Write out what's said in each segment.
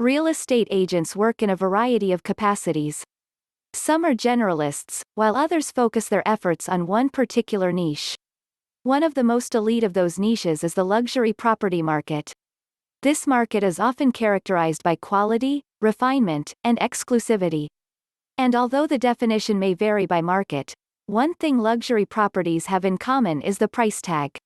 Real estate agents work in a variety of capacities. Some are generalists, while others focus their efforts on one particular niche. One of the most elite of those niches is the luxury property market. This market is often characterized by quality, refinement, and exclusivity. And although the definition may vary by market, one thing luxury properties have in common is the price tag.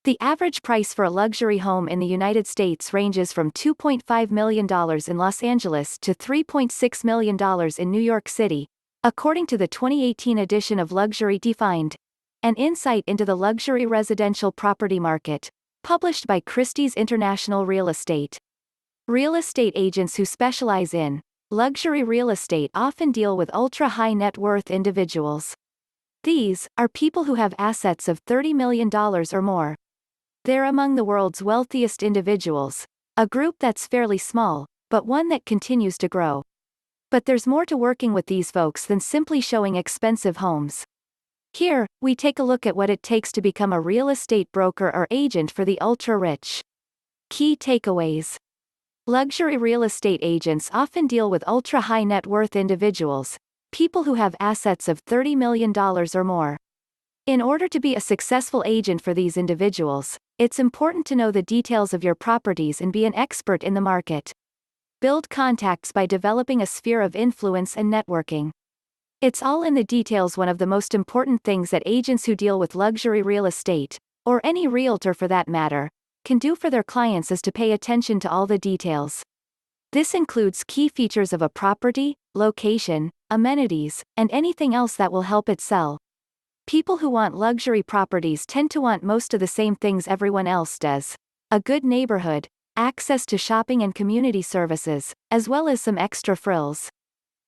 The average price for a luxury home in the United States ranges from $2.5 million in Los Angeles to $3.6 million in New York City, according to the 2018 edition of Luxury Defined, an insight into the luxury residential property market, published by Christie's International Real Estate. Real estate agents who specialize in luxury real estate often deal with ultra-high net worth individuals. These are people who have assets of $30 million or more. They're among the world's wealthiest individuals, a group that's fairly small, but one that continues to grow. But there's more to working with these folks than simply showing expensive homes. Here, we take a look at what it takes to become a real estate broker or agent for the ultra-rich. Key takeaways. Luxury real estate agents often deal with ultra-high net worth individuals, people who have assets of $30 million or more. In order to be a successful agent for these individuals, it's important to know the details of your properties and be an expert in the market. Build contacts by developing a sphere of influence and networking. It's all in the details. One of the most important things that agents who deal with luxury real estate, or any realtor for that matter, can do for their clients is to pay attention to all the details. This includes key features of a property, location, amenities, and anything else that will help it sell. People who want luxury properties tend to want most of the same things everyone else does: a good neighborhood, access to shopping and community services, as well as some extra frills.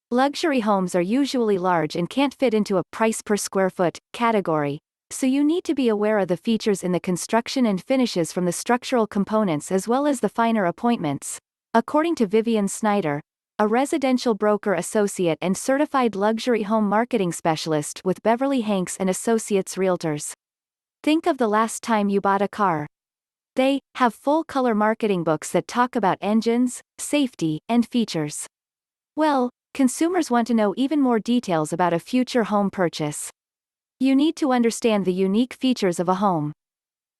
Luxury homes are usually large and can't fit into a price per square foot category, so you need to be aware of the features in the construction and finishes, from the structural components as well as the finer appointments. According to Vivian Snyder, a residential broker associate and certified luxury home marketing specialist with Beverly Hanks and Associates Realtors. Think of the last time you bought a car. They have full-color marketing books that talk about engines, safety, and features. Well, consumers want to know even more details about a future home purchase. You need to understand the unique features of a home.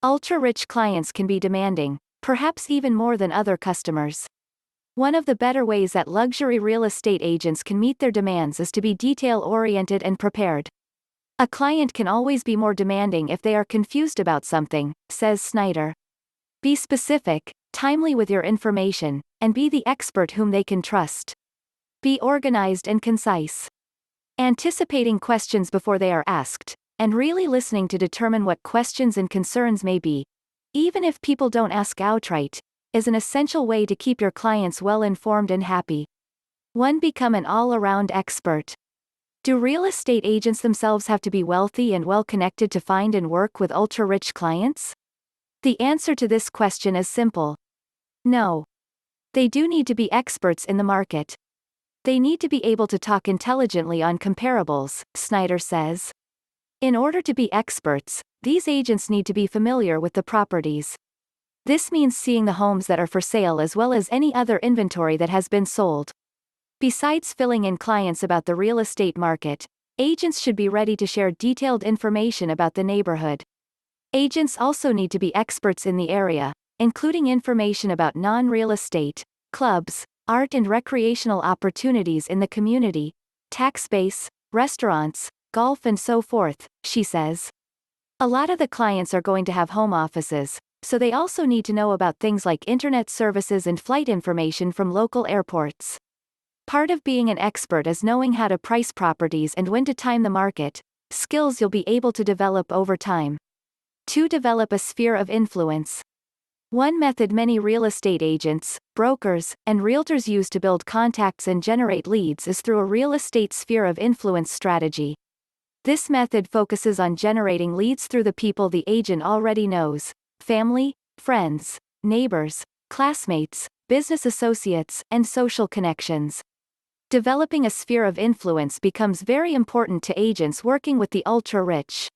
Ultra-rich clients can be demanding, perhaps even more than other customers. One of the better ways that luxury real estate agents can meet their demands is to be detail-oriented and prepared. A client can always be more demanding if they are confused about something, says Snyder. Be specific, timely with your information, and be the expert whom they can trust. Be organized and concise. Anticipating questions before they are asked, and really listening to determine what questions and concerns may be, even if people don't ask outright, is an essential way to keep your clients well informed and happy. 1. Become an all-around expert. Do real estate agents themselves have to be wealthy and well-connected to find and work with ultra-rich clients? The answer to this question is simple. No. They do need to be experts in the market. They need to be able to talk intelligently on comparables, Snyder says. In order to be experts, these agents need to be familiar with the properties. This means seeing the homes that are for sale as well as any other inventory that has been sold. Besides filling in clients about the real estate market, agents should be ready to share detailed information about the neighborhood. Agents also need to be experts in the area, including information about non-real estate, clubs, art and recreational opportunities in the community, tax base, restaurants, golf and so forth, she says. A lot of the clients are going to have home offices, so they also need to know about things like internet services and flight information from local airports. Part of being an expert is knowing how to price properties and when to time the market, skills you'll be able to develop over time. 2. Develop a sphere of influence. One method many real estate agents, brokers, and realtors use to build contacts and generate leads is through a real estate sphere of influence strategy. This method focuses on generating leads through the people the agent already knows: family, friends, neighbors, classmates, business associates, and social connections. Developing a sphere of influence becomes very important to agents working with the ultra-rich.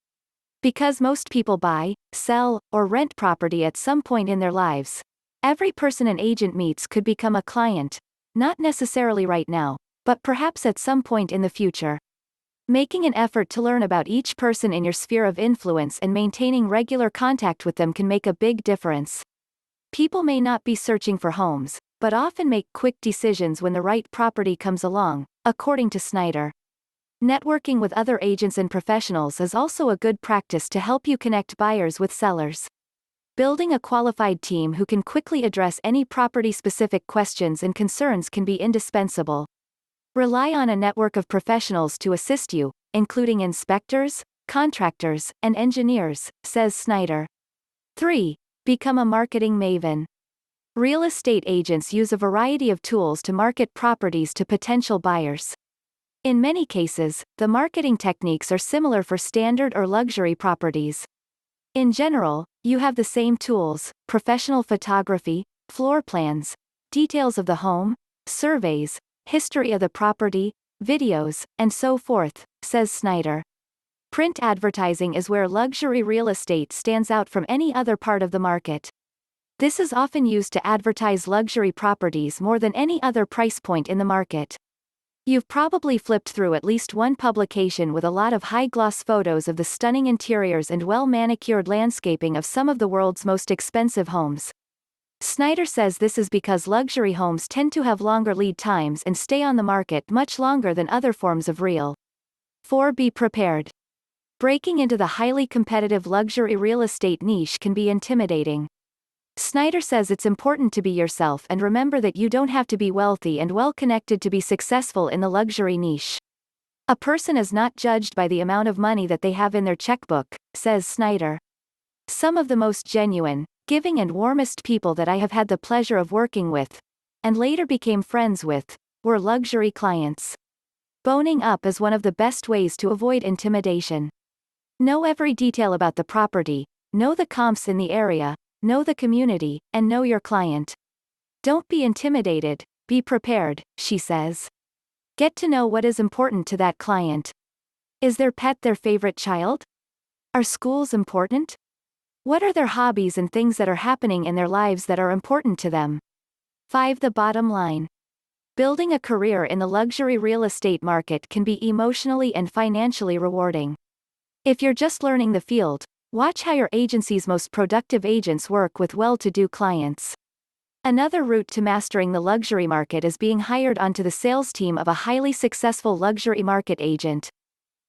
Because most people buy, sell, or rent property at some point in their lives, Every person an agent meets could become a client. Not necessarily right now, but perhaps at some point in the future. Making an effort to learn about each person in your sphere of influence and maintaining regular contact with them can make a big difference. People may not be searching for homes, but often make quick decisions when the right property comes along, according to Snyder. Networking with other agents and professionals is also a good practice to help you connect buyers with sellers. Building a qualified team who can quickly address any property-specific questions and concerns can be indispensable. Rely on a network of professionals to assist you, including inspectors, contractors, and engineers, says Snyder. 3. Become a marketing maven. Real estate agents use a variety of tools to market properties to potential buyers. In many cases, the marketing techniques are similar for standard or luxury properties. In general, you have the same tools: professional photography, floor plans, details of the home, surveys, history of the property, videos, and so forth, says Snyder. Print advertising is where luxury real estate stands out from any other part of the market. This is often used to advertise luxury properties more than any other price point in the market. You've probably flipped through at least one publication with a lot of high-gloss photos of the stunning interiors and well-manicured landscaping of some of the world's most expensive homes. Snyder says this is because luxury homes tend to have longer lead times and stay on the market much longer than other forms of real. 4. Be prepared. Breaking into the highly competitive luxury real estate niche can be intimidating. Snyder says it's important to be yourself and remember that you don't have to be wealthy and well-connected to be successful in the luxury niche. A person is not judged by the amount of money that they have in their checkbook, says Snyder. Some of the most genuine, giving and warmest people that I have had the pleasure of working with, and later became friends with, were luxury clients. Boning up is one of the best ways to avoid intimidation. Know every detail about the property, know the comps in the area, know the community, and know your client. Don't be intimidated, be prepared, she says. Get to know what is important to that client. Is their pet their favorite child? Are schools important? What are their hobbies and things that are happening in their lives that are important to them? 5. The bottom line. Building a career in the luxury real estate market can be emotionally and financially rewarding. If you're just learning the field, watch how your agency's most productive agents work with well-to-do clients. Another route to mastering the luxury market is being hired onto the sales team of a highly successful luxury market agent.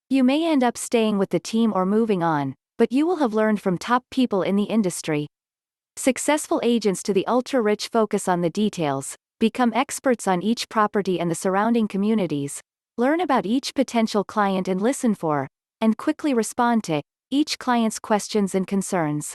You may end up staying with the team or moving on, but you will have learned from top people in the industry. Successful agents to the ultra-rich focus on the details, become experts on each property and the surrounding communities, learn about each potential client and listen for, and quickly respond to, each client's questions and concerns.